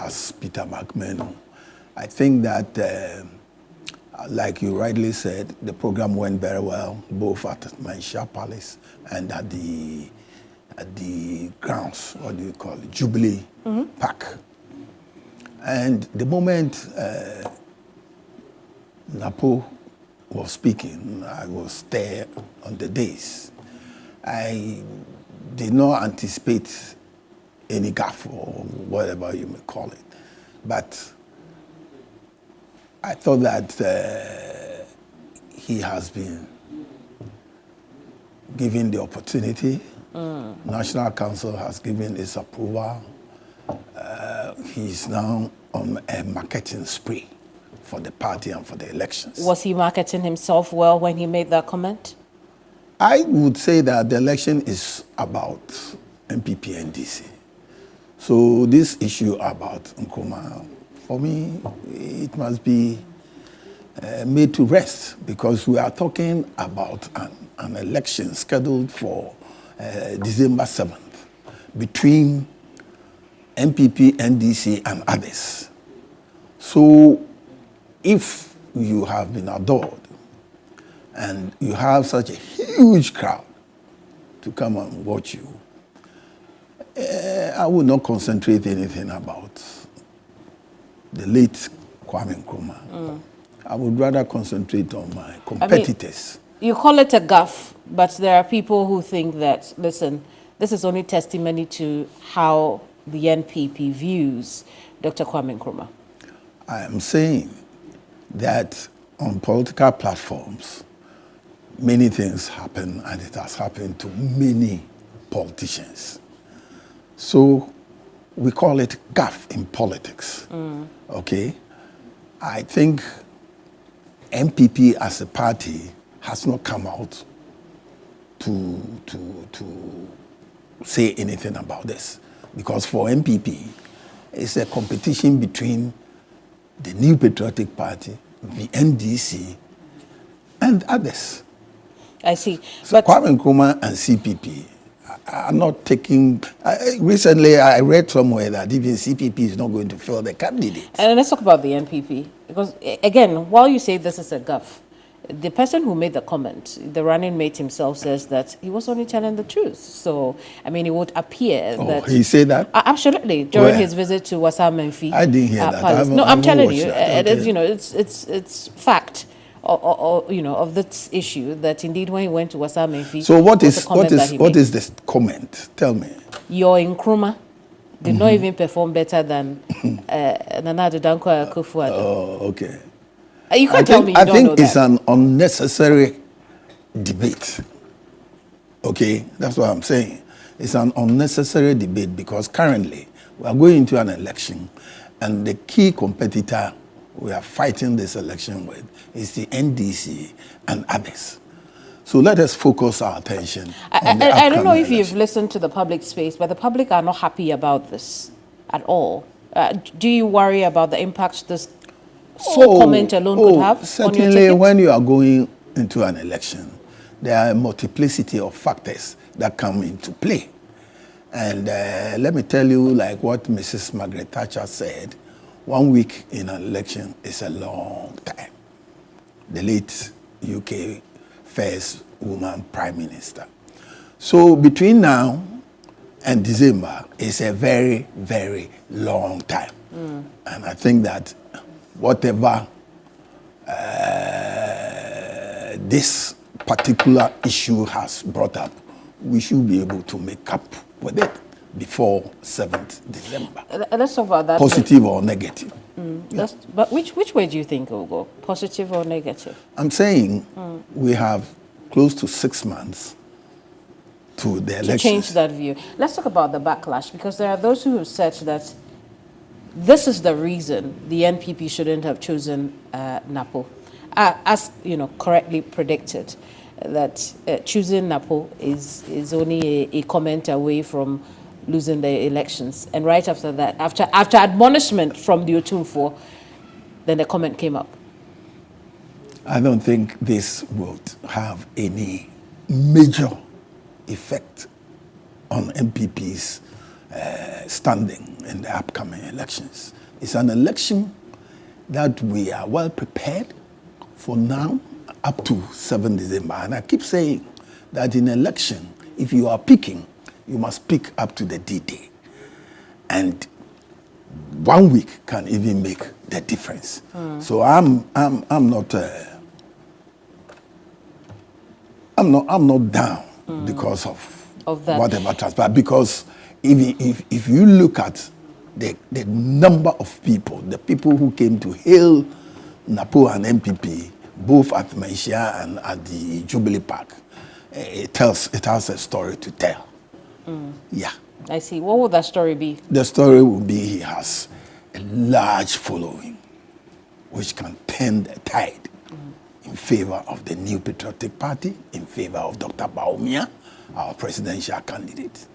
as Peter Mac Manu. I think that, like you rightly said, the program went very well, both at Maisha Palace and at the grounds, what do you call it, Jubilee Park. And the moment NAPO was speaking, I was there on the days. I did not anticipate any gaffe or whatever you may call it. But I thought that he has been given the opportunity. National Council has given its approval. He's now on a marketing spree for the party and for the elections. Was he marketing himself well when he made that comment? I would say that the election is about MPP and DC. So this issue about Nkrumah, for me, it must be made to rest, because we are talking about an election scheduled for December 7th between MPP, NDC, and others. So if you have been adored and you have such a huge crowd to come and watch you, I would not concentrate anything about the late Kwame Nkrumah. I would rather concentrate on my competitors. I mean, you call it a gaffe, but there are people who think that, listen, this is only testimony to how the NPP views Dr. Kwame Nkrumah. I am saying that on political platforms, many things happen, and it has happened to many politicians. So we call it gaffe in politics, okay? I think MPP as a party has not come out to say anything about this. Because for MPP, it's a competition between the New Patriotic Party, the NDC, and others. I see. So Kwame Nkrumah and CPP are not taking... recently, I read somewhere that even CPP is not going to fill the candidate. And let's talk about the NPP. Because, again, while you say this is a gaffe, the person who made the comment, the running mate himself, says that he was only telling the truth. So, I mean, it would appear that... he said that? Absolutely. During his visit to Wassa Menfi. I didn't hear that. No, I'm telling you, okay. you know, it's fact. Or, you know, of this issue, that indeed when he went to Wassa Menfi... So what is this comment? Tell me. Your Nkrumah did not even perform better than Nana Addo Dankwa Akufo-Addo. Oh, okay. You can't tell me you don't know that. I think it's an unnecessary debate. Okay, that's what I'm saying. It's an unnecessary debate, because currently we are going into an election, and the key competitor we are fighting this election with is the NDC and others. So let us focus our attention on the I don't know if election. you've listened to the public space, but the public are not happy about this at all. Do you worry about the impact this comment alone could have on your certainly, ticket? when you are going into an election, there are a multiplicity of factors that come into play. And let me tell you, like what Mrs. Margaret Thatcher said, 1 week in an election is a long time. The late UK first woman prime minister. So between now and December is a very, very long time. And I think that whatever this particular issue has brought up, we should be able to make up with it before 7th December. Let's talk about that. Positive or negative. Yeah. But which way do you think it will go? Positive or negative? I'm saying we have close to 6 months to the elections. To change that view. Let's talk about the backlash, because there are those who have said that this is the reason the NPP shouldn't have chosen NAPO. As you know, correctly predicted, that choosing NAPO is only a comment away from losing the elections. And right after that, after admonishment from the Otumfo, then the comment came up. I don't think this will have any major effect on MPP's standing in the upcoming elections. It's an election that we are well prepared for now up to 7 December. And I keep saying that in election, if you are picking, you must pick up to the D-Day. And 1 week can even make the difference. So I'm not down because of that. whatever transpired. Because if you look at the number of people, the people who came to hail NAPO and NPP, both at Malaysia and at the Jubilee Park, it has a story to tell. Yeah. I see. What would that story be? The story will be he has a large following, which can turn the tide in favor of the New Patriotic Party, in favor of Dr. Baumia, our presidential candidate.